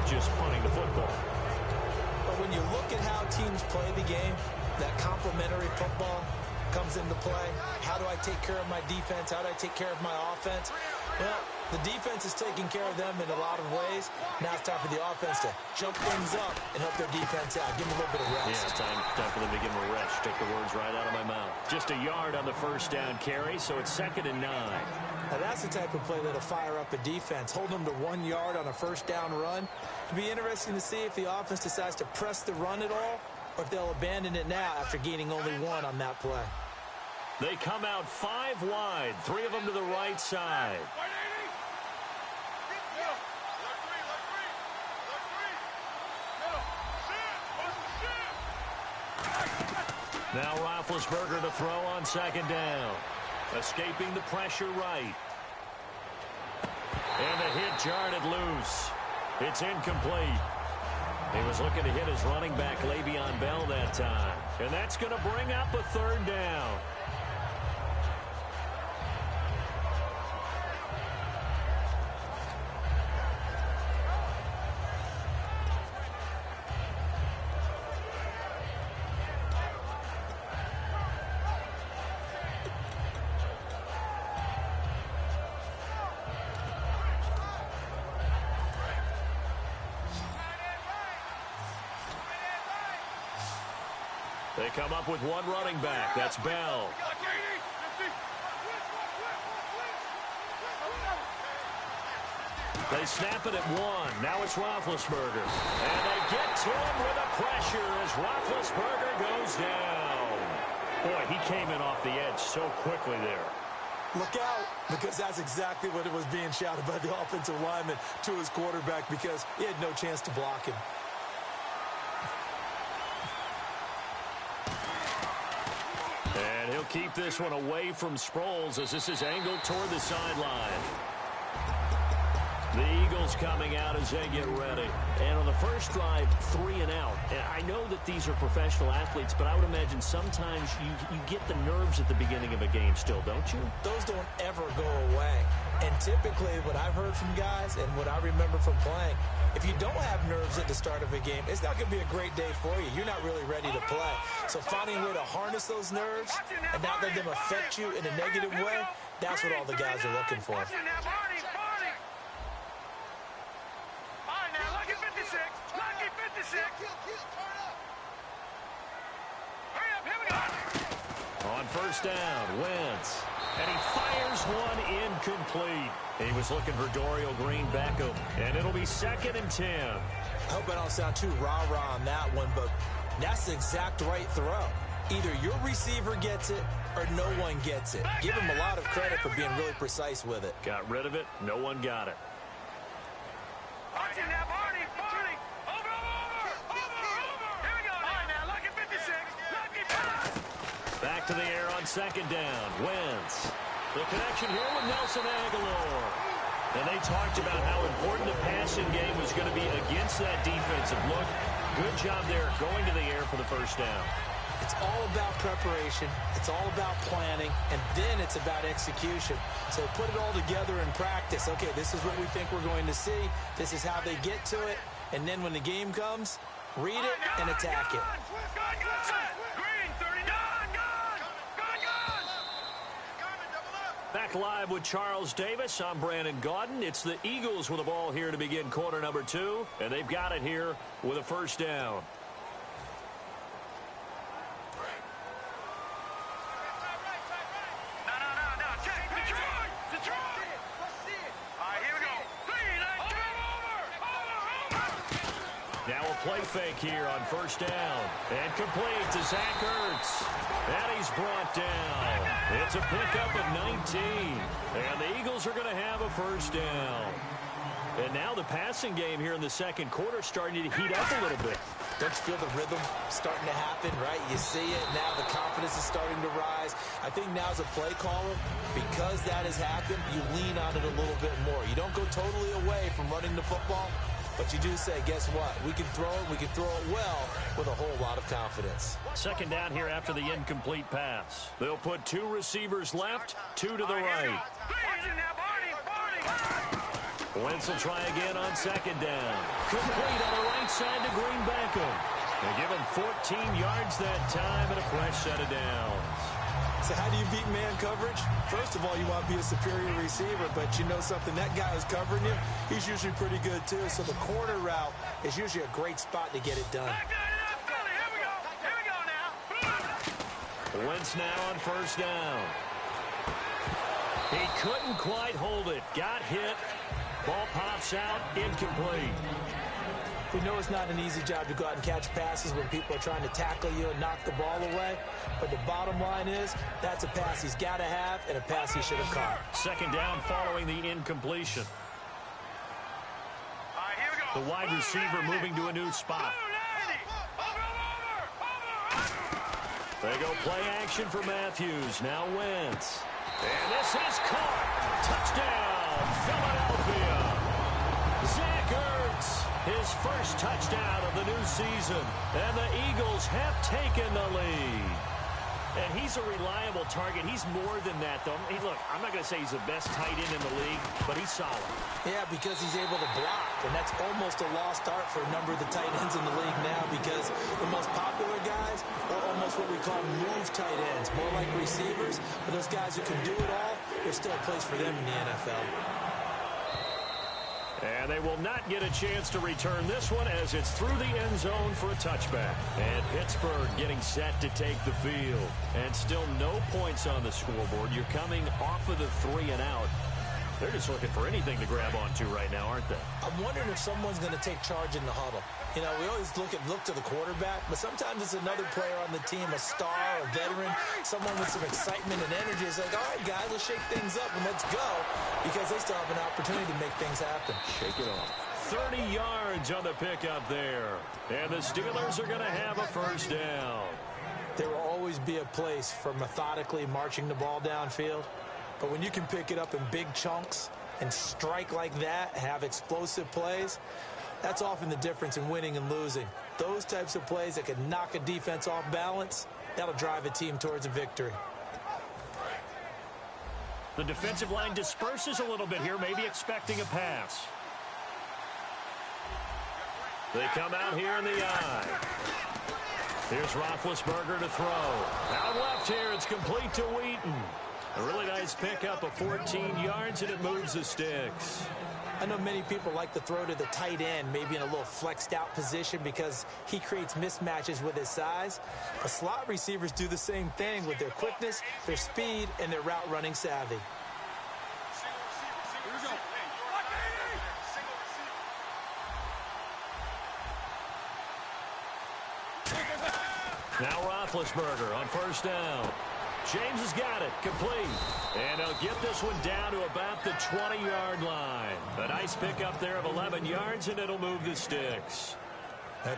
just punting the football. But when you look at how teams play the game, that complementary football comes into play. How do I take care of my defense? How do I take care of my offense? Well, the defense is taking care of them in a lot of ways. Now it's time for the offense to jump things up and help their defense out. Give them a little bit of rest. Yeah, time for them to give them a rest. Take the words right out of my mouth. Just a yard on the first down carry, so it's 2nd and 9. Now that's the type of play that'll fire up a defense. Hold them to 1 yard on a first down run. It'll be interesting to see if the offense decides to press the run at all, or if they'll abandon it now after gaining only 1 on that play. They come out 5 wide, 3 of them to the right side. Now Roethlisberger to throw on 2nd down. Escaping the pressure right. And the hit jarred it loose. It's incomplete. He was looking to hit his running back, Le'Veon Bell, that time. And that's going to bring up a 3rd down. They come up with 1 running back. That's Bell. They snap it at 1. Now it's Roethlisberger. And they get to him with a pressure as Roethlisberger goes down. Boy, he came in off the edge so quickly there. Look out, because that's exactly what it was being shouted by the offensive lineman to his quarterback, because he had no chance to block him. And he'll keep this one away from Sproles as this is angled toward the sideline. The Eagles coming out as they get ready. And on the first drive, 3 and out. And I know that these are professional athletes, but I would imagine sometimes you get the nerves at the beginning of a game still, don't you? Those don't ever go away. And typically what I've heard from guys and what I remember from playing, if you don't have nerves at the start of a game, it's not going to be a great day for you. You're not really ready to play. So finding a way to harness those nerves and not let them affect you in a negative way, that's what all the guys are looking for. On first down, Wentz. And he fires one incomplete. He was looking for Dorial Green Beckham. And it'll be 2nd and 10. I hope I don't sound too rah-rah on that one, but that's the exact right throw. Either your receiver gets it or no one gets it. Give him a lot of credit for being really precise with it. Got rid of it. No one got it. Back to the air on 2nd down. Wentz. The connection here with Nelson Aguilar. And they talked about how important the passing game was going to be against that defensive look. Good job there going to the air for the first down. It's all about preparation. It's all about planning. And then it's about execution. So put it all together in practice. Okay, this is what we think we're going to see. This is how they get to it. And then when the game comes, read it and attack it. Back live with Charles Davis. I'm Brandon Gaudin. It's the Eagles with the ball here to begin quarter number 2. And they've got it here with a first down. Now a play fake here on first down. And complete to Zach Ertz. And he's brought down. It's a pickup of 19. And the Eagles are going to have a first down. And now the passing game here in the second quarter starting to heat up a little bit. Don't you feel the rhythm starting to happen, right? You see it. Now the confidence is starting to rise. I think now as a play caller, because that has happened, you lean on it a little bit more. You don't go totally away from running the football. But you do say, guess what? We can throw it well with a whole lot of confidence. Second down here after the incomplete pass. They'll put 2 receivers left, 2 to the right. Wentz will try again on second down. Complete on the right side to Green Beckham. They give him 14 yards that time and a fresh set of downs. So how do you beat man coverage? First of all, you want to be a superior receiver, but you know something, that guy who's covering you, he's usually pretty good too. So the corner route is usually a great spot to get it done. Wentz now on first down. He couldn't quite hold it. Got hit. Ball pops out. Incomplete. We know it's not an easy job to go out and catch passes when people are trying to tackle you and knock the ball away. But the bottom line is, that's a pass he's got to have and a pass he should have caught. Second down following the incompletion. The wide receiver moving to a new spot. They go play action for Matthews. Now Wentz. And this is caught. Touchdown, Philadelphia. Zach Ertz, his first touchdown of the new season. And the Eagles have taken the lead. And he's a reliable target. He's more than that, though. Hey, look, I'm not going to say he's the best tight end in the league, but he's solid. Yeah, because he's able to block, and that's almost a lost art for a number of the tight ends in the league now, because the most popular guys are almost what we call move tight ends, more like receivers. But those guys who can do it all, there's still a place for them in the NFL. And they will not get a chance to return this one as it's through the end zone for a touchback. And Pittsburgh getting set to take the field. And still no points on the scoreboard. You're coming off of the 3 and out. They're just looking for anything to grab onto right now, aren't they? I'm wondering if someone's going to take charge in the huddle. You know, we always look to the quarterback, but sometimes it's another player on the team, a star, a veteran, someone with some excitement and energy. It's like, all right, guys, let's shake things up and let's go, because they still have an opportunity to make things happen. Shake it off. 30 yards on the pickup there. And the Steelers are going to have a first down. There will always be a place for methodically marching the ball downfield. But when you can pick it up in big chunks and strike like that, have explosive plays, that's often the difference in winning and losing. Those types of plays that can knock a defense off balance, that'll drive a team towards a victory. The defensive line disperses a little bit here, maybe expecting a pass. They come out here in the eye. Here's Roethlisberger to throw. Out left here, it's complete to Wheaton. A really nice pickup of 14 yards, and it moves the sticks. I know many people like to throw to the tight end, maybe in a little flexed out position because he creates mismatches with his size. But slot receivers do the same thing with their quickness, their speed, and their route running savvy. Now Roethlisberger on first down. James has got it, complete. And they'll get this one down to about the 20-yard line. A nice pickup there of 11 yards, and it'll move the sticks.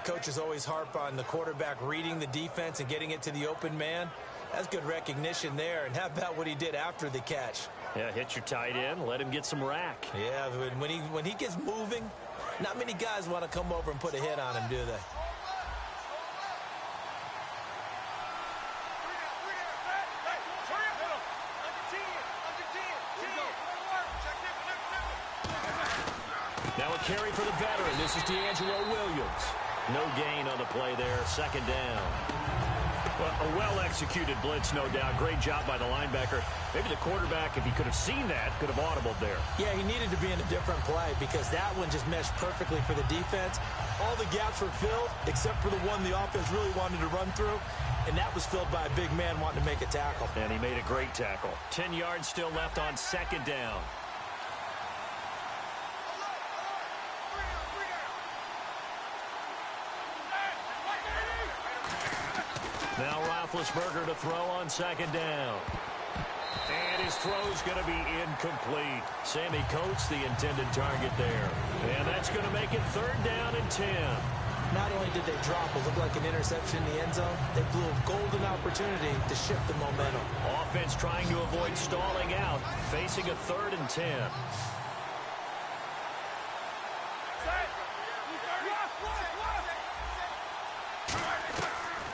Coaches always harp on the quarterback reading the defense and getting it to the open man. That's good recognition there. And how about what he did after the catch? Yeah, hit your tight end, let him get some rack. Yeah, when he gets moving, not many guys want to come over and put a hit on him, do they? Now a carry for the veteran. This is D'Angelo Williams. No gain on the play there. Second down. Well, a well-executed blitz, no doubt. Great job by the linebacker. Maybe the quarterback, if he could have seen that, could have audibled there. Yeah, he needed to be in a different play because that one just meshed perfectly for the defense. All the gaps were filled except for the one the offense really wanted to run through, and that was filled by a big man wanting to make a tackle. And he made a great tackle. 10 yards still left on second down. Now Roethlisberger to throw on second down. And his throw's going to be incomplete. Sammy Coates, the intended target there. And that's going to make it third down and 10. Not only did they drop what looked like an interception in the end zone, they blew a golden opportunity to shift the momentum. Offense trying to avoid stalling out, facing a third and 10.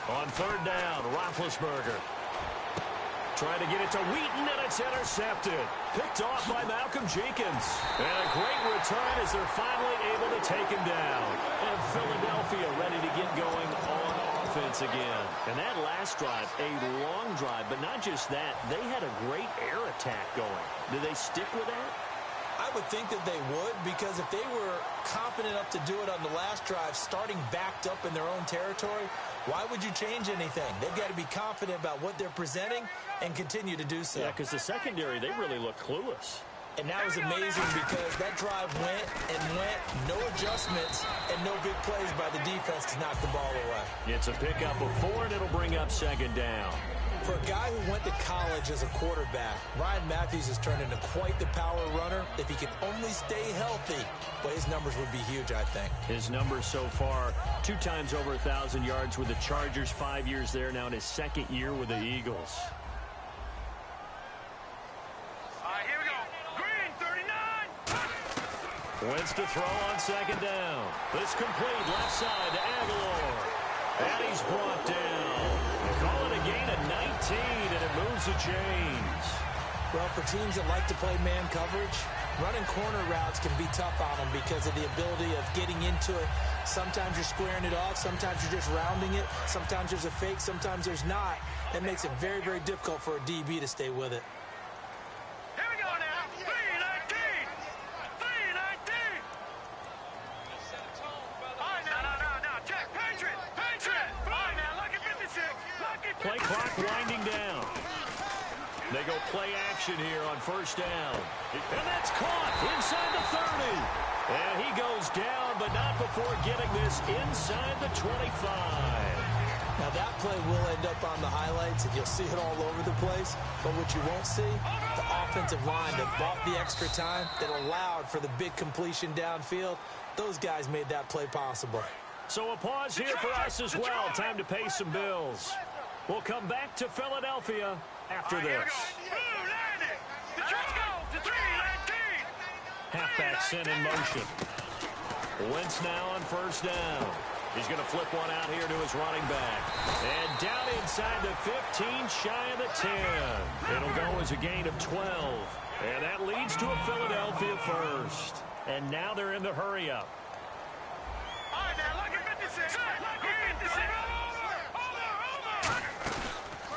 On third down, Roethlisberger. Trying to get it to Wheaton, and it's intercepted. Picked off by Malcolm Jenkins. And a great return as they're finally able to take him down. And Philadelphia ready to get going on offense again. And that last drive, a long drive, but not just that. They had a great air attack going. Do they stick with that? I would think that they would, because if they were confident enough to do it on the last drive, starting backed up in their own territory, why would you change anything? They've got to be confident about what they're presenting and continue to do so. Yeah, because the secondary, they really look clueless. And that was amazing because that drive went and went, no adjustments, and no big plays by the defense to knock the ball away. It's a pickup of 4, and it'll bring up second down. For a guy who went to college as a quarterback, Ryan Matthews has turned into quite the power runner. If he can only stay healthy, well, his numbers would be huge, I think. His numbers so far, 2 times over 1,000 yards with the Chargers, 5 years there now in his second year with the Eagles. All right, here we go. Green, 39. Wentz to throw on second down. It's complete, left side to Aguilar. And he's brought down. They call it a gain of 19, and it moves the chains. Well, for teams that like to play man coverage, running corner routes can be tough on them because of the ability of getting into it. Sometimes you're squaring it off. Sometimes you're just rounding it. Sometimes there's a fake. Sometimes there's not. That makes it very, very difficult for a DB to stay with it. Here we go now. 319. 319. All right, now. Check. Patriot. All right, now, look at 56. Play clock winding down. They go play action here on first down. And that's caught inside the 30. And he goes down, but not before getting this inside the 25. Now, that play will end up on the highlights, and you'll see it all over the place. But what you won't see, the offensive line that bought the extra time, that allowed for the big completion downfield, those guys made that play possible. So a pause here for us as well. Time to pay some bills. We'll come back to Philadelphia after this. Halfback sent in motion. Wentz now on first down. He's going to flip one out here to his running back. And down inside the 15, shy of the 10. It'll go as a gain of 12. And that leads to a Philadelphia first. And now they're in the hurry-up. All right, now look at 56.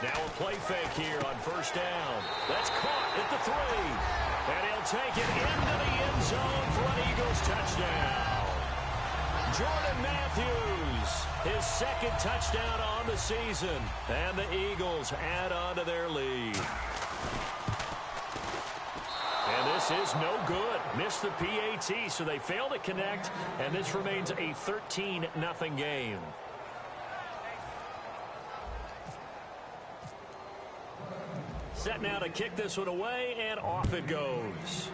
Now a play fake here on first down. That's caught at the 3. And he'll take it into the end zone for an Eagles touchdown. Jordan Matthews, his second touchdown on the season. And the Eagles add on to their lead. And this is no good. Missed the PAT, so they fail to connect. And this remains a 13-0 game. Set now to kick this one away, and off it goes.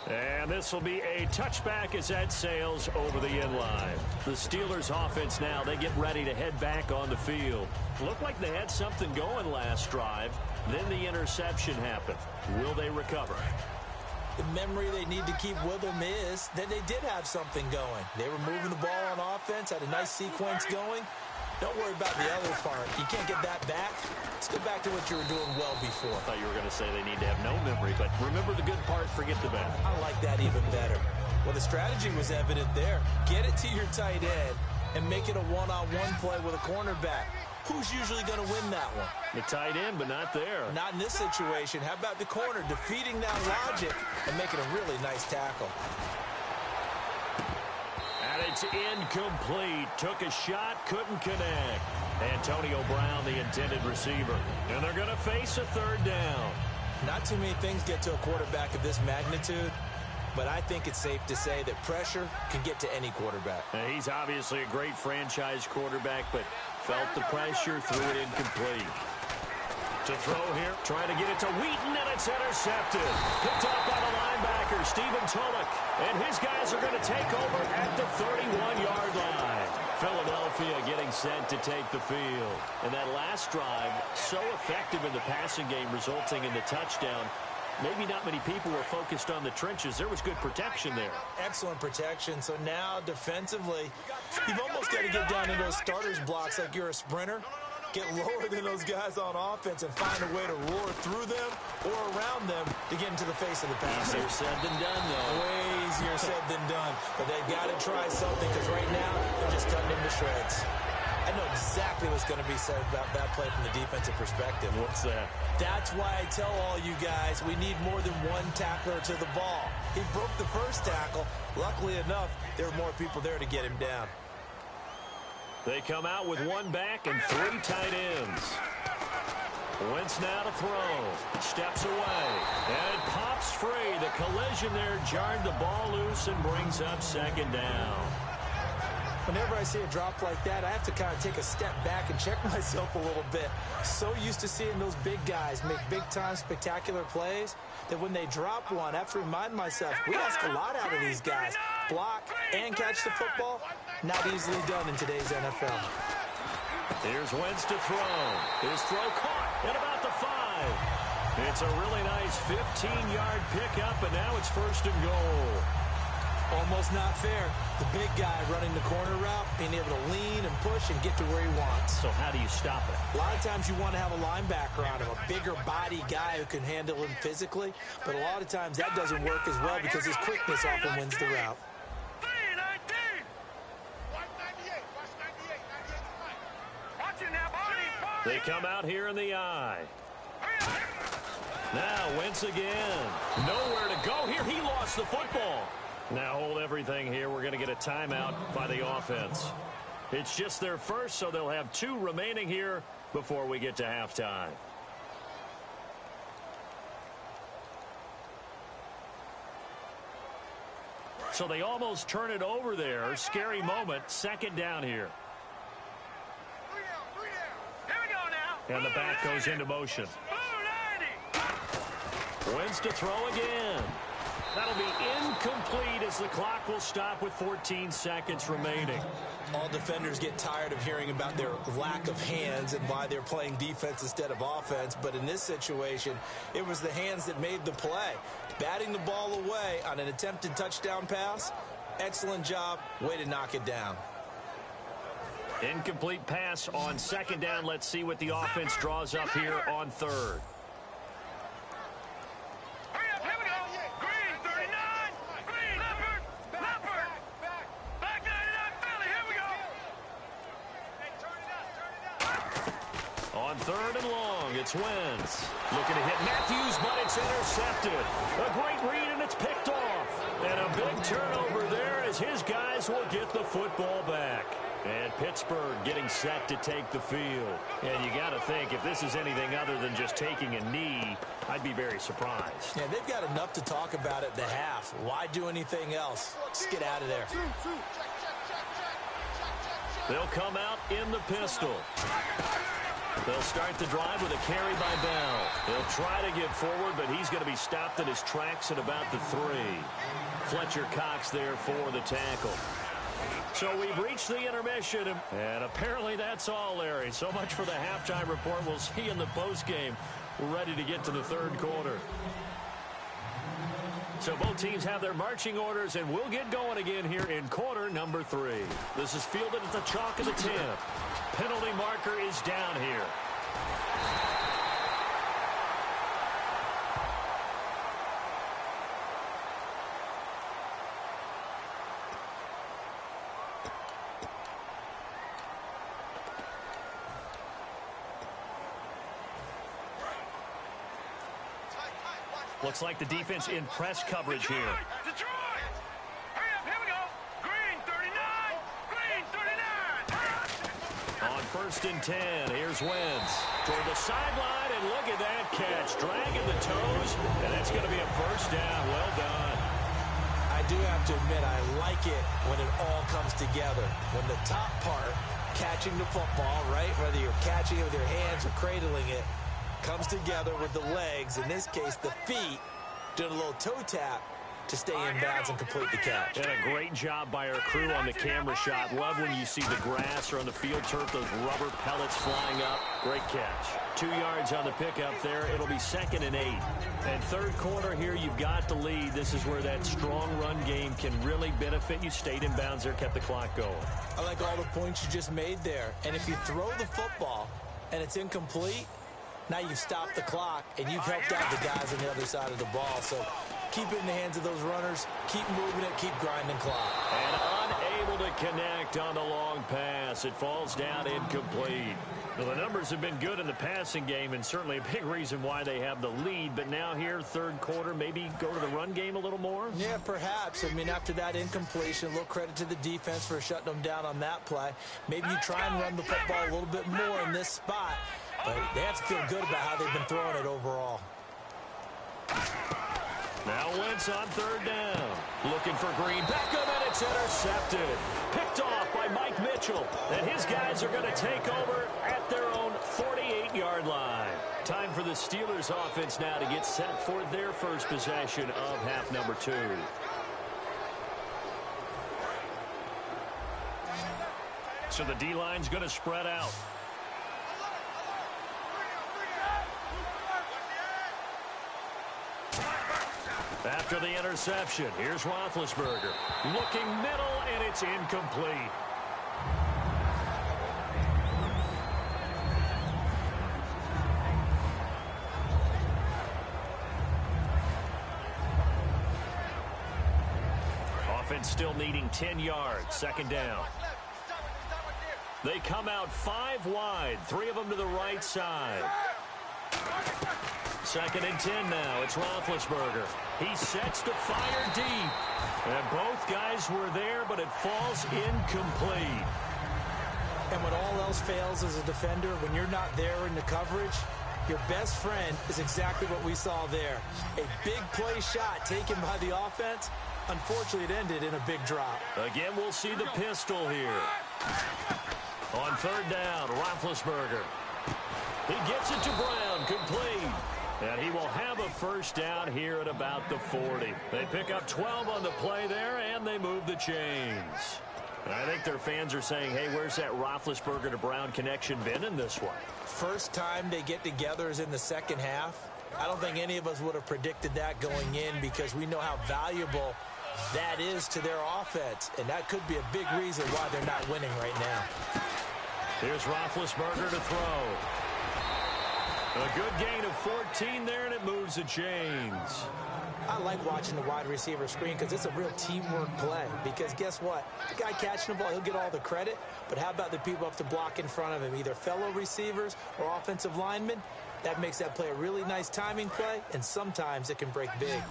And this will be a touchback as that sails over the end line. The Steelers offense now, they get ready to head back on the field. Looked like they had something going last drive. Then the interception happened. Will they recover? The memory they need to keep with them is that they did have something going. They were moving the ball on offense, had a nice sequence going. Don't worry about the other part. You can't get that back. Let's go back to what you were doing well before. I thought you were going to say they need to have no memory, but remember the good part, forget the bad. I like that even better. Well, the strategy was evident there. Get it to your tight end and make it a one-on-one play with a cornerback. Who's usually going to win that one? The tight end, but not there. Not in this situation. How about the corner defeating that logic and making a really nice tackle? And it's incomplete. Took a shot, couldn't connect. Antonio Brown, the intended receiver. And they're going to face a third down. Not too many things get to a quarterback of this magnitude, but I think it's safe to say that pressure can get to any quarterback. Now, he's obviously a great franchise quarterback, but felt the pressure, threw it incomplete. To throw here, trying to get it to Wheaton, and it's intercepted. Picked up by the linebacker, Stephen Tulloch. And his guys are going to take over at the 31-yard line. Philadelphia getting set to take the field. And that last drive, so effective in the passing game, resulting in the touchdown. Maybe not many people were focused on the trenches. There was good protection there. Excellent protection. So now defensively, you've almost got to get down in those starters blocks like you're a sprinter. get lower than those guys on offense and find a way to roar through them or around them to get into the face of the passer. Easier said than done, though. Way easier said than done. But they've got to try something because right now they're just cutting him to shreds. I know exactly what's going to be said about that play from the defensive perspective. What's that? That's why I tell all you guys we need more than one tackler to the ball. He broke the first tackle. Luckily enough, there were more people there to get him down. They come out with one back and three tight ends. Wentz now to throw. Steps away. And pops free. The collision there jarred the ball loose and brings up second down. Whenever I see a drop like that, I have to kind of take a step back and check myself a little bit. So used to seeing those big guys make big-time spectacular plays that when they drop one, I have to remind myself, we ask a lot out of these guys. Block and catch the football, not easily done in today's NFL. Here's Wentz to throw. His throw caught at about the 5. It's a really nice 15-yard pickup, and now it's 1st and goal. Almost not fair. The big guy running the corner route, being able to lean and push and get to where he wants. So how do you stop it? A lot of times you want to have a linebacker on him, a bigger body guy who can handle him physically. But a lot of times that doesn't work as well because his quickness often wins the route. They come out here in the eye. Now Wentz again. Nowhere to go here. He lost the football. Now hold everything here. We're going to get a timeout by the offense. It's just their first, so they'll have 2 remaining here before we get to halftime. So they almost turn it over there. Scary moment. Second down here. And the back goes into motion. Wentz to throw again. That'll be incomplete as the clock will stop with 14 seconds remaining. All defenders get tired of hearing about their lack of hands and why they're playing defense instead of offense. But in this situation, it was the hands that made the play. Batting the ball away on an attempted touchdown pass. Excellent job. Way to knock it down. Incomplete pass on second down. Let's see what the offense draws up here on third. Hurry up, here we go. Green, 39. Green, Leopard. Back 99 Philly, here we go. On third and long, it's Wentz. Looking to hit Matthews, but it's intercepted. A great read, and it's picked off. And a big turnover there as his guys will get the football back. And Pittsburgh getting set to take the field. And you got to think, if this is anything other than just taking a knee, I'd be very surprised. Yeah, they've got enough to talk about at the half. Why do anything else? Just get out of there. They'll come out in the pistol. They'll start the drive with a carry by Bell. He'll try to get forward, but he's going to be stopped in his tracks at about the 3. Fletcher Cox there for the tackle. So we've reached the intermission, and apparently that's all, Larry. So much for the halftime report. We'll see you in the postgame. We're ready to get to the third quarter. So both teams have their marching orders, and we'll get going again here in quarter number 3. This is fielded at the chalk of the 10. Penalty marker is down here. Looks like the defense in press coverage here. Detroit! Hurry up, here we go. Green, 39. Green, 39. On 1st and 10, here's Wentz toward the sideline, and look at that catch. Dragging the toes, and that's going to be a first down. Well done. I do have to admit, I like it when it all comes together. When the top part, catching the football, right, whether you're catching it with your hands or cradling it, comes together with the legs, in this case the feet, doing a little toe tap to stay in bounds and complete the catch. And a great job by our crew on the camera shot. Love when you see the grass or on the field turf, those rubber pellets flying up. Great catch. 2 yards on the pickup there. It'll be 2nd and 8. And third quarter here, you've got the lead. This is where that strong run game can really benefit you. Stayed in bounds there, kept the clock going. I like all the points you just made there. And if you throw the football, and it's incomplete, now you've stopped the clock, and you've helped out the guys on the other side of the ball. So keep it in the hands of those runners. Keep moving it. Keep grinding clock. And unable to connect on the long pass. It falls down incomplete. Well, the numbers have been good in the passing game, and certainly a big reason why they have the lead. But now here, third quarter, maybe go to the run game a little more? Yeah, perhaps. I mean, after that incompletion, a little credit to the defense for shutting them down on that play. Maybe you try and run the football a little bit more in this spot. But they have to feel good about how they've been throwing it overall. Now Wentz on third down. Looking for Green. Beckham, and it's intercepted. Picked off by Mike Mitchell. And his guys are going to take over at their own 48-yard line. Time for the Steelers offense now to get set for their first possession of half number 2. So the D-line's going to spread out. After the interception, here's Roethlisberger. Looking middle, and it's incomplete. Offense still needing 10 yards. Second down. They come out 5 wide. 3 of them to the right side. Second and 10 now. It's Roethlisberger. He sets to fire deep. And both guys were there, but it falls incomplete. And when all else fails as a defender, when you're not there in the coverage, your best friend is exactly what we saw there. A big play shot taken by the offense. Unfortunately, it ended in a big drop. Again, we'll see the pistol here. On third down, Roethlisberger. He gets it to Brown, complete. And he will have a first down here at about the 40. They pick up 12 on the play there, and they move the chains. And I think their fans are saying, hey, where's that Roethlisberger to Brown connection been in this one? First time they get together is in the second half. I don't think any of us would have predicted that going in because we know how valuable that is to their offense. And that could be a big reason why they're not winning right now. Here's Roethlisberger to throw. A good gain of 14 there, and it moves the chains. I like watching the wide receiver screen because it's a real teamwork play. Because guess what? The guy catching the ball, he'll get all the credit. But how about the people up to block in front of him, either fellow receivers or offensive linemen? That makes that play a really nice timing play, and sometimes it can break big.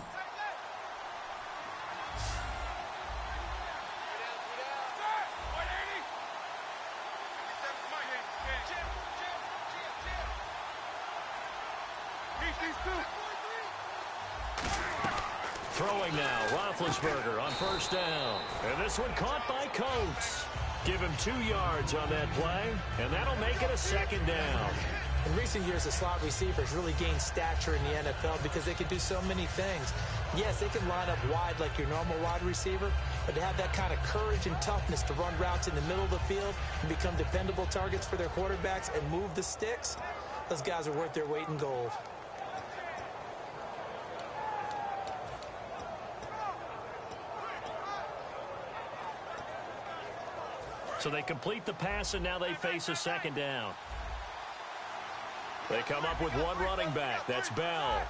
Throwing now, Roethlisberger on first down. And this one caught by Coates. Give him 2 yards on that play, and that'll make it a second down. In recent years, the slot receivers really gained stature in the NFL because they can do so many things. Yes, they can line up wide like your normal wide receiver, but to have that kind of courage and toughness to run routes in the middle of the field and become dependable targets for their quarterbacks and move the sticks, those guys are worth their weight in gold. So they complete the pass, and now they face a second down. They come up with one running back. That's Bell.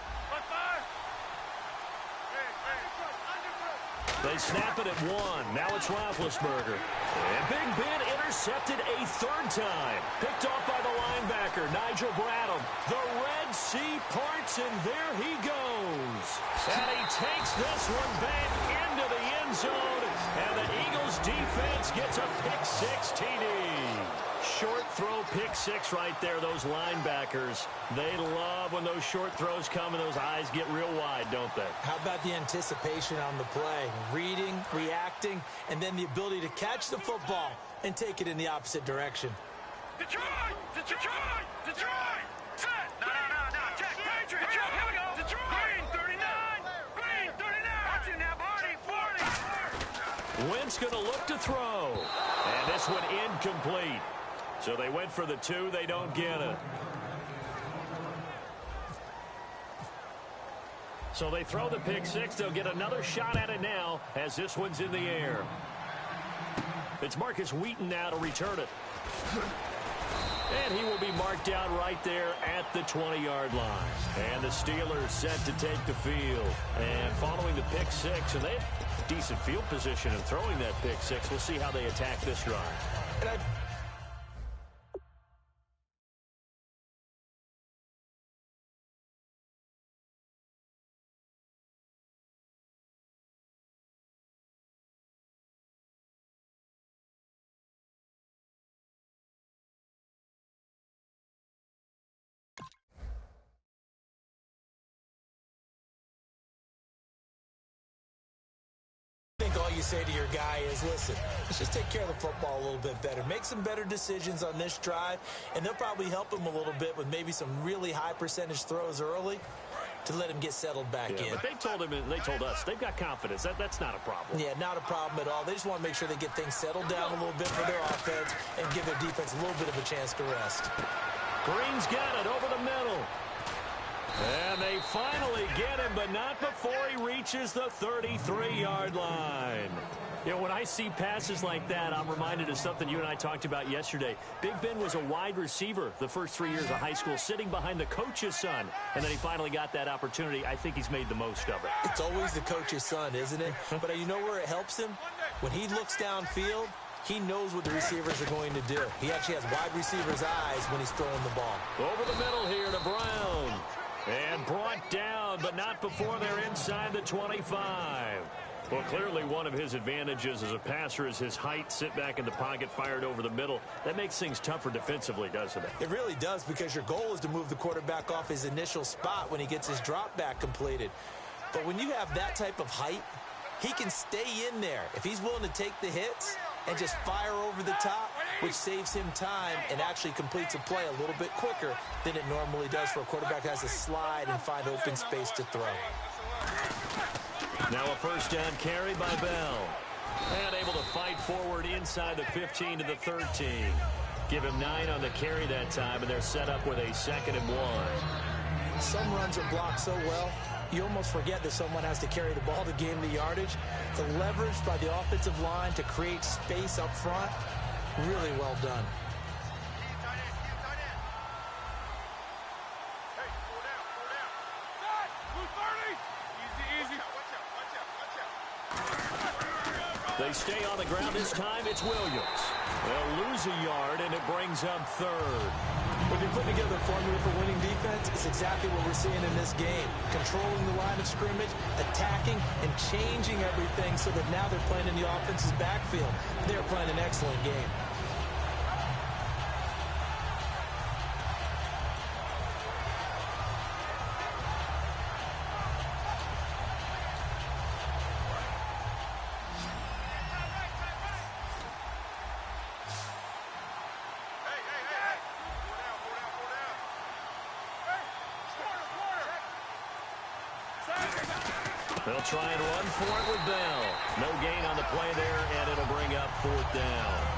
They snap it at 1. Now it's Roethlisberger. And Big Ben intercepted a 3rd time. Picked off by the linebacker, Nigel Bradham. The Red Sea parts, and there he goes. And he takes this one back into the end zone. And the Eagles defense gets a pick-6 TD. Short throw pick-6 right there, those linebackers. They love when those short throws come and those eyes get real wide, don't they? How about the anticipation on the play? Reading, reacting, and then the ability to catch the football and take it in the opposite direction. Detroit! Detroit! Detroit! Set! No. Check. Patriots! Detroit! Here we go! Detroit! Green 39! Green 39! Watch it now, Barney! 40! Wentz going to look to throw. And this one incomplete. So they went for the 2. They don't get it. So they throw the pick-6. They'll get another shot at it now as this one's in the air. It's Marcus Wheaton now to return it. And he will be marked down right there at the 20-yard line. And the Steelers set to take the field. And following the pick six, and they have decent field position in throwing that pick six. We'll see how they attack this drive. I think all you say to your guy is, listen, let's just take care of the football a little bit better. Make some better decisions on this drive, and they'll probably help him a little bit with maybe some really high percentage throws early to let him get settled back in. But they told him, and they told us, they've got confidence. That's not a problem. Yeah, not a problem at all. They just want to make sure they get things settled down a little bit for their offense and give their defense a little bit of a chance to rest. Green's got it over the middle. And they finally get him, but not before he reaches the 33-yard line. You know, when I see passes like that, I'm reminded of something you and I talked about yesterday. Big Ben was a wide receiver the first 3 years of high school, sitting behind the coach's son. And then he finally got that opportunity. I think he's made the most of it. It's always the coach's son, isn't it? But you know where it helps him? When he looks downfield, he knows what the receivers are going to do. He actually has wide receivers' eyes when he's throwing the ball. Over the middle here to Brown. And brought down, but not before they're inside the 25. Well, clearly one of his advantages as a passer is his height. Sit back in the pocket, fired over the middle. That makes things tougher defensively, doesn't it? It really does, because your goal is to move the quarterback off his initial spot when he gets his drop back completed. But when you have that type of height, he can stay in there. If he's willing to take the hits and just fire over the top, which saves him time and actually completes a play a little bit quicker than it normally does for a quarterback that has to slide and find open space to throw. Now a first down carry by Bell. And able to fight forward inside the 15 to the 13. Give him 9 on the carry that time, and they're set up with a 2nd and 1. Some runs are blocked so well, you almost forget that someone has to carry the ball to gain the yardage. The leverage by the offensive line to create space up front, really well done. They stay on the ground this time. It's Williams. They'll lose a yard, and it brings up 3rd. When you put together a formula for winning defense, it's exactly what we're seeing in this game. Controlling the line of scrimmage, attacking, and changing everything so that now they're playing in the offense's backfield. They're playing an excellent game. They'll try and run for it with Bell. No gain on the play there, and it'll bring up 4th down.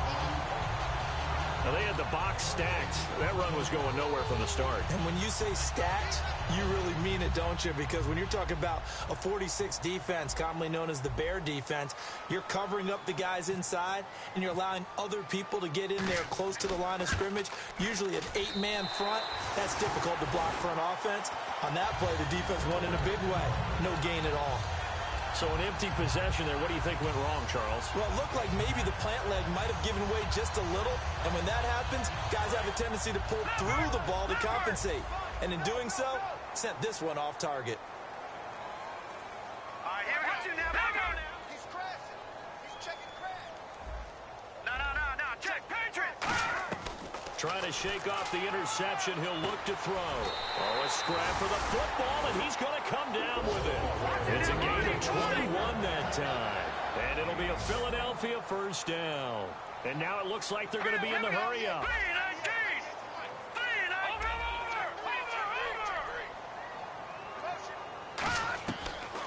Now they had the box stacked. That run was going nowhere from the start. And when you say stacked, you really mean it, don't you? Because when you're talking about a 46 defense, commonly known as the Bear defense, you're covering up the guys inside, and you're allowing other people to get in there close to the line of scrimmage, usually an 8-man front. That's difficult to block for an offense. On that play, the defense won in a big way. No gain at all. So an empty possession there. What do you think went wrong, Charles? Well, it looked like maybe the plant leg might have given way just a little. And when that happens, guys have a tendency to pull through the ball to compensate. And in doing so, sent this one off target. All right, here we go. Now. He's crashing. He's checking crash. No. Check. Patriot. Trying to shake off the interception. He'll look to throw. Oh, a scrap for the football, and he's going to come down with it. It's a gain of 21 that time. And it'll be a Philadelphia first down. And now it looks like they're going to be in the hurry-up.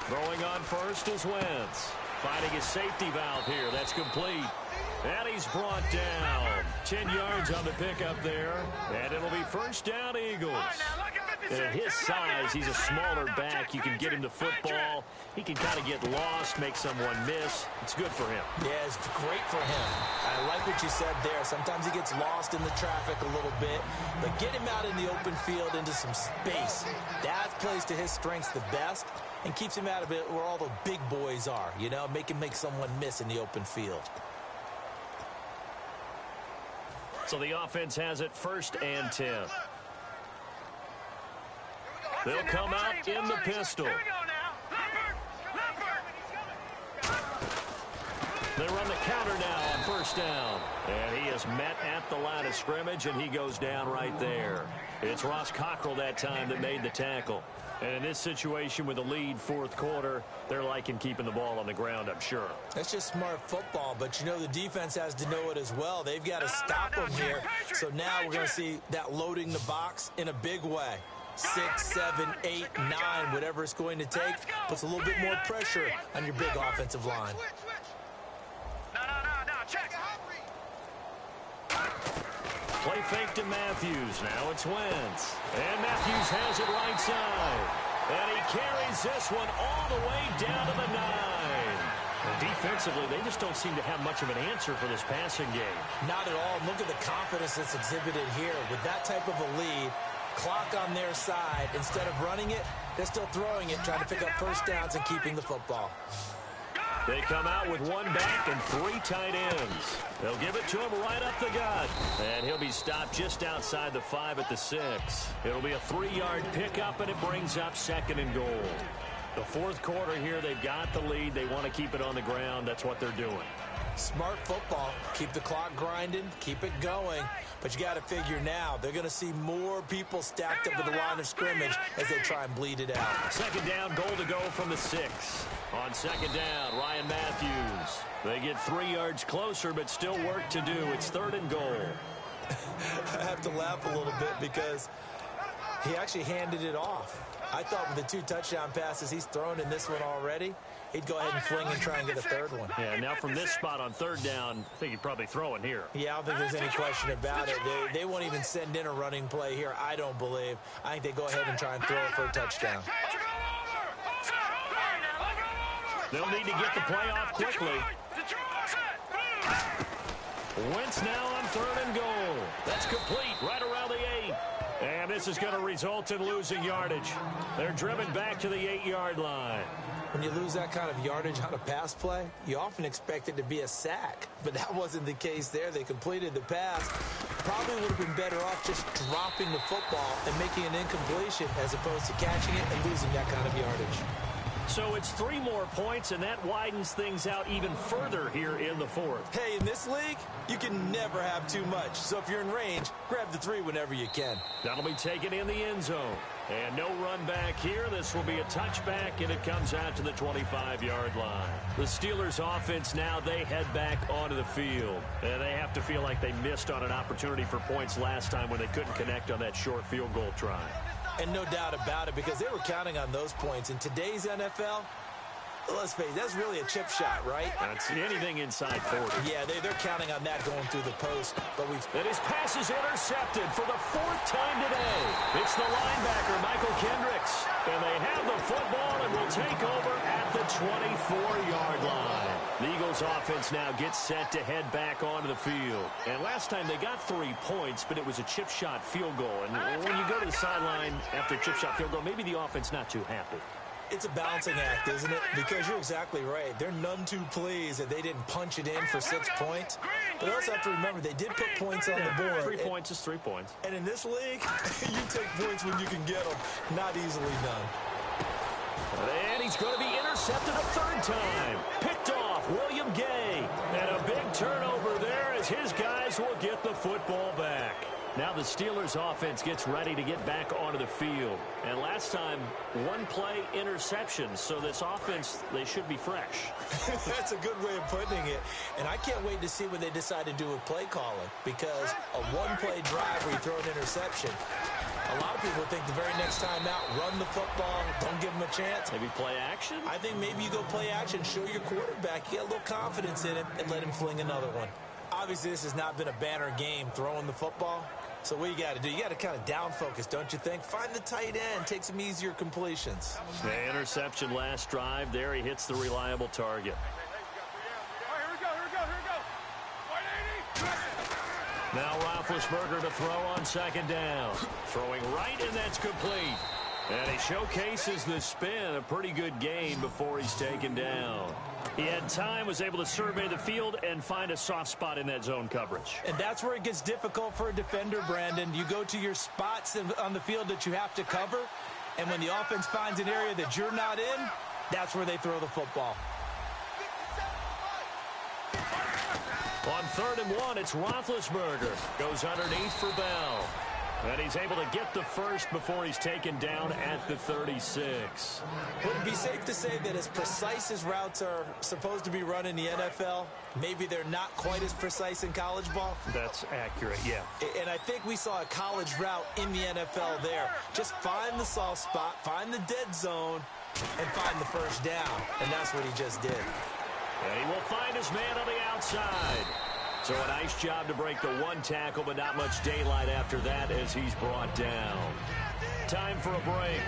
Throwing on first is Wentz. Finding his safety valve here. That's complete. And he's brought down. 10 yards on the pickup there. And it'll be first down, Eagles. All right, now look at 50 And at his size, he's a smaller back. You can get him the football. He can kind of get lost, make someone miss. It's good for him. Yeah, it's great for him. I like what you said there. Sometimes he gets lost in the traffic a little bit, but get him out in the open field into some space. That plays to his strengths the best and keeps him out of it where all the big boys are, you know, make him make someone miss in the open field. So the offense has it 1st and 10. They'll come out in the pistol. They run the counter now on 1st down. And he is met at the line of scrimmage, and he goes down right there. It's Ross Cockrell that time that made the tackle. And in this situation with a lead 4th quarter, they're liking keeping the ball on the ground, I'm sure. That's just smart football, but you know the defense has to know it as well. They've got to stop them here. So now we're going to see that loading the box in a big way. 6, 7, 8, 9, whatever it's going to take, puts a little bit more pressure on your big offensive line. Play fake to Matthews. Now it's Wentz. And Matthews has it right side. And he carries this one all the way down to the 9. And defensively, they just don't seem to have much of an answer for this passing game. Not at all. Look at the confidence that's exhibited here. With that type of a lead, clock on their side, instead of running it, they're still throwing it, trying to pick up 1st downs and keeping the football. They come out with 1 back and 3 tight ends. They'll give it to him right up the gut. And he'll be stopped just outside the 5 at the 6. It'll be a 3-yard pickup, and it brings up 2nd and goal. The 4th quarter here, they've got the lead. They want to keep it on the ground. That's what they're doing. Smart football. Keep the clock grinding. Keep it going. But you got to figure now, they're going to see more people stacked up at the line of scrimmage as they try and bleed it out. 2nd down, goal to go from the 6. On 2nd down, Ryan Matthews. They get 3 yards closer, but still work to do. It's 3rd and goal. I have to laugh a little bit because he actually handed it off. I thought with the 2 touchdown passes he's thrown in this one already, he'd go ahead and fling and try and get a 3rd one. Yeah, now from this spot on 3rd down, I think he'd probably throw in here. Yeah, I don't think there's any question about it. They won't even send in a running play here, I don't believe. I think they go ahead and try and throw it for a touchdown. They'll need to get the play off quickly. Wentz now on 3rd and goal. That's complete right around the 8. And this is going to result in losing yardage. They're driven back to the 8-yard line. When you lose that kind of yardage on a pass play, you often expect it to be a sack. But that wasn't the case there. They completed the pass. Probably would have been better off just dropping the football and making an incompletion as opposed to catching it and losing that kind of yardage. So it's 3 more points, and that widens things out even further here in the 4th. Hey, in this league, you can never have too much. So if you're in range, grab the 3 whenever you can. That'll be taken in the end zone. And no run back here. This will be a touchback, and it comes out to the 25-yard line. The Steelers' offense now, they head back onto the field. And they have to feel like they missed on an opportunity for points last time when they couldn't connect on that short field goal try. And no doubt about it, because they were counting on those points. In today's NFL, let's face it, that's really a chip shot, right? That's anything inside 40. Yeah, they're counting on that going through the post. But and his pass is intercepted for the 4th time today. It's the linebacker, Michael Kendricks. And they have the football and will take over at the 24-yard line. The Eagles offense now gets set to head back onto the field. And last time they got 3 points, but it was a chip shot field goal. And when you go to the sideline after a chip shot field goal, maybe the offense not too happy. It's a balancing act, isn't it? Because you're exactly right. They're none too pleased that they didn't punch it in for 6 points. But also have to remember, they did put points on the board. 3 points is 3 points. And in this league, you take points when you can get them. Not easily done. And he's going to be intercepted a 3rd time. Picked off William Gay. And a big turnover there as his guys will get the football back. Now the Steelers offense gets ready to get back onto the field. And last time, 1 play interception. So this offense, they should be fresh. That's a good way of putting it. And I can't wait to see what they decide to do with play calling. Because a 1-play drive where you throw an interception, a lot of people think the very next time out, run the football, don't give them a chance. Maybe play action? I think maybe you go play action, show your quarterback, you get a little confidence in him, and let him fling another one. Obviously, this has not been a banner game throwing the football, So what you got to do, you got to kind of down focus, don't you think? Find the tight end, take some easier completions. The interception last drive. There he hits the reliable target. Now Roethlisberger to throw on second down. Throwing right, and that's complete. And he showcases the spin. A pretty good game before he's taken down. He had time, was able to survey the field and find a soft spot in that zone coverage. And that's where it gets difficult for a defender, Brandon. You go to your spots on the field that you have to cover, and when the offense finds an area that you're not in, that's where they throw the football. On 3rd and 1, it's Roethlisberger. Goes underneath for Bell. And he's able to get the first before he's taken down at the 36. Would it be safe to say that as precise as routes are supposed to be run in the NFL, maybe they're not quite as precise in college ball? That's accurate, yeah. And I think we saw a college route in the NFL there. Just find the soft spot, find the dead zone, and find the first down. And that's what he just did. And he will find his man on the outside. So a nice job to break the one tackle, but not much daylight after that as he's brought down. Time for a break.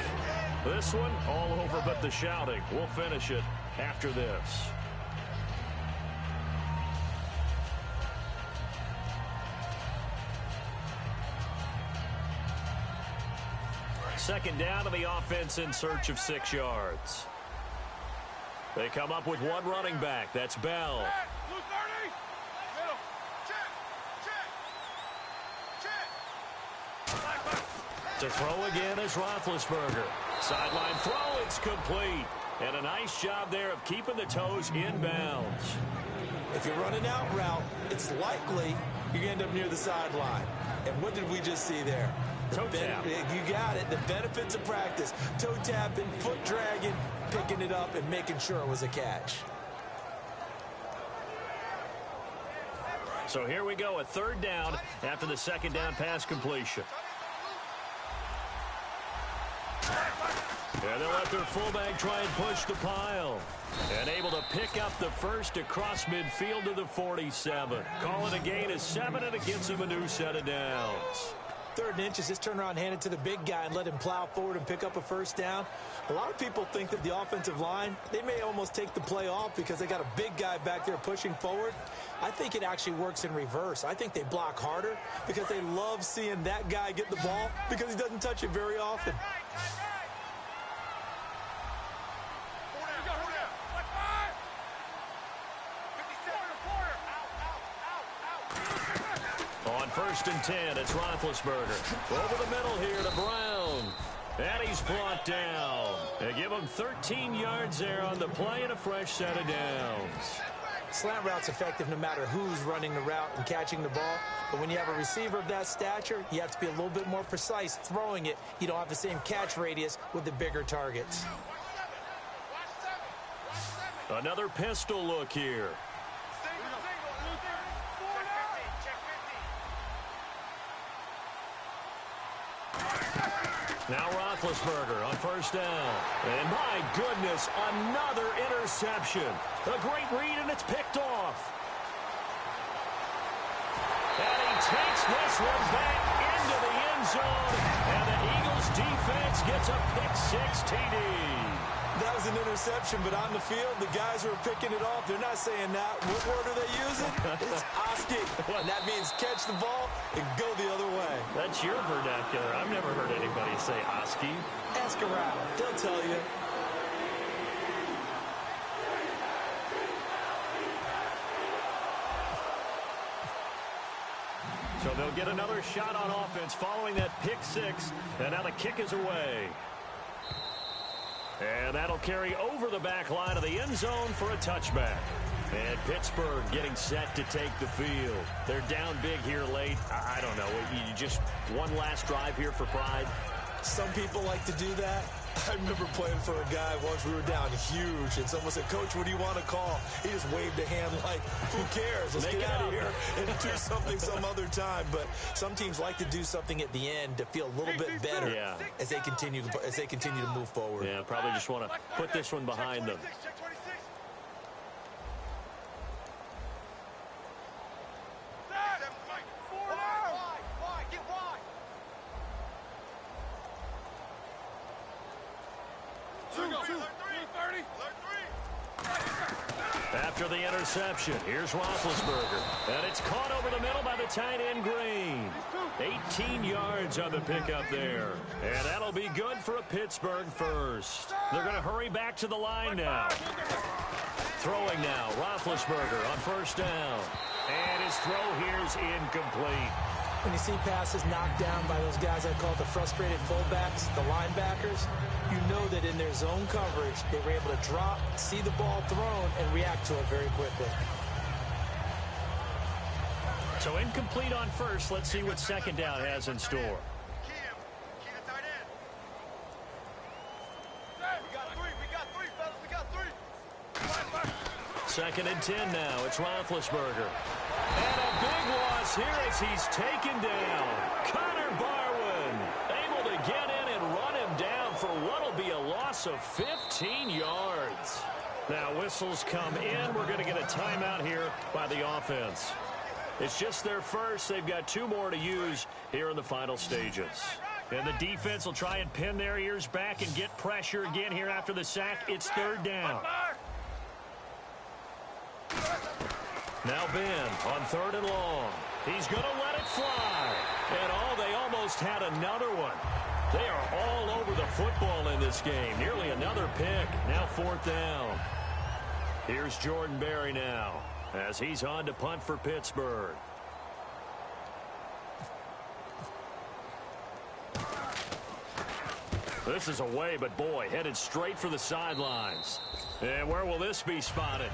This one, all over but the shouting. We'll finish it after this. Second down to the offense in search of 6 yards. They come up with one running back. That's Bell. To throw again is Roethlisberger. Sideline throw, it's complete. And a nice job there of keeping the toes in bounds. If you're running out route, it's likely you're going to end up near the sideline. And what did we just see there? Toe tap. You got it. The benefits of practice. Toe tapping, foot dragging, picking it up, and making sure it was a catch. So here we go, a 3rd down after the second down pass completion. And they'll let their fullback try and push the pile. And able to pick up the first across midfield to the 47. Call it a gain of 7, and it gets him a new set of downs. 3rd and inches, just turn around, hand it to the big guy, and let him plow forward and pick up a first down. A lot of people think that the offensive line, they may almost take the play off because they got a big guy back there pushing forward. I think it actually works in reverse. I think they block harder because they love seeing that guy get the ball because he doesn't touch it very often. On 1st and 10, it's Roethlisberger. Over the middle here to Brown. And he's brought down. They give him 13 yards there on the play and a fresh set of downs. Slant route's effective no matter who's running the route and catching the ball. But when you have a receiver of that stature, you have to be a little bit more precise throwing it. You don't have the same catch radius with the bigger targets. Another pistol look here. Now Roethlisberger on 1st down. And my goodness, another interception. A great read, and it's picked off. And he takes this one back into the end zone. And the Eagles defense gets a pick-6 TD. That was an interception, but on the field, the guys who are picking it off, they're not saying that. What word are they using? It's Oski. And that means catch the ball and go the other way. That's your vernacular. I've never heard anybody say Oski. Ask around. They'll tell you. So they'll get another shot on offense following that pick-6. And now the kick is away. And that'll carry over the back line of the end zone for a touchback. And Pittsburgh getting set to take the field. They're down big here late. I don't know. You just one last drive here for pride. Some people like to do that. I remember playing for a guy once. We were down huge, and someone said, "Coach, what do you want to call?" He just waved a hand like, "Who cares? Let's get out of here and do something some other time." But some teams like to do something at the end to feel a little bit better as they continue to move forward. Yeah, probably just want to put this one behind them. Get wide. After the interception, here's Roethlisberger. And it's caught over the middle by the tight end Green. 18 yards on the pickup there. And that'll be good for a Pittsburgh first. They're going to hurry back to the line now. Throwing now, Roethlisberger on first down. And his throw here's incomplete. When you see passes knocked down by those guys I call the frustrated fullbacks, the linebackers, you know that in their zone coverage, they were able to drop, see the ball thrown, and react to it very quickly. So incomplete on first. Let's see what second down has in store. Second and 10 now. It's Roethlisberger. And a big loss here as he's taken down. Connor Barwin able to get in and run him down for what will be a loss of 15 yards. Now whistles come in. We're going to get a timeout here by the offense. It's just their first. They've got 2 more to use here in the final stages. And the defense will try and pin their ears back and get pressure again here after the sack. It's third down. Now Ben on third and long. He's going to let it fly. And they almost had another one. They are all over the football in this game. Nearly another pick. Now fourth down. Here's Jordan Berry now as he's on to punt for Pittsburgh. This is away, but boy, headed straight for the sidelines. And where will this be spotted?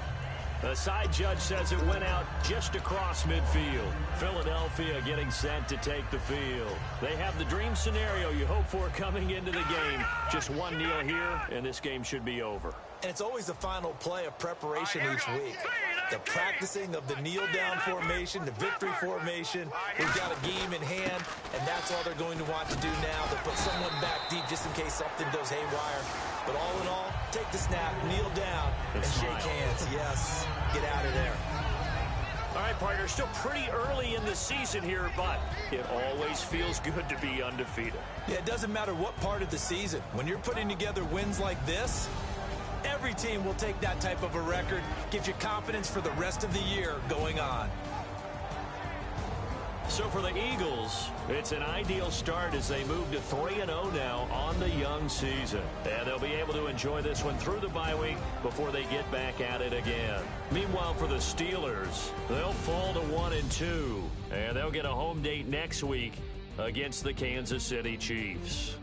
The side judge says it went out just across midfield. Philadelphia getting set to take the field. They have the dream scenario you hope for coming into the game. Just one kneel here, and this game should be over. And it's always the final play of preparation each week. The practicing of the kneel-down formation, the victory formation. We've got a game in hand, and that's all they're going to want to do now. They'll put someone back deep just in case something goes haywire. But all in all, take the snap, kneel down, and shake hands. Yes, get out of there. All right, partner, still pretty early in the season here, but it always feels good to be undefeated. Yeah, it doesn't matter what part of the season. When you're putting together wins like this, every team will take that type of a record. Gives you confidence for the rest of the year going on. So for the Eagles, it's an ideal start as they move to 3-0 now on the young season. And they'll be able to enjoy this one through the bye week before they get back at it again. Meanwhile, for the Steelers, they'll fall to 1-2. And they'll get a home date next week against the Kansas City Chiefs.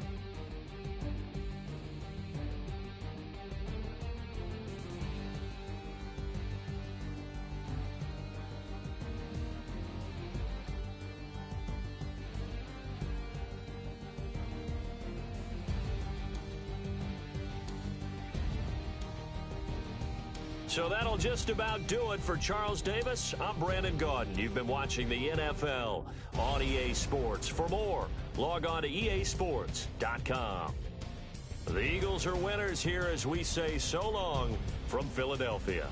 So that'll just about do it for Charles Davis. I'm Brandon Gaudin. You've been watching the NFL on EA Sports. For more, log on to easports.com. The Eagles are winners here as we say so long from Philadelphia.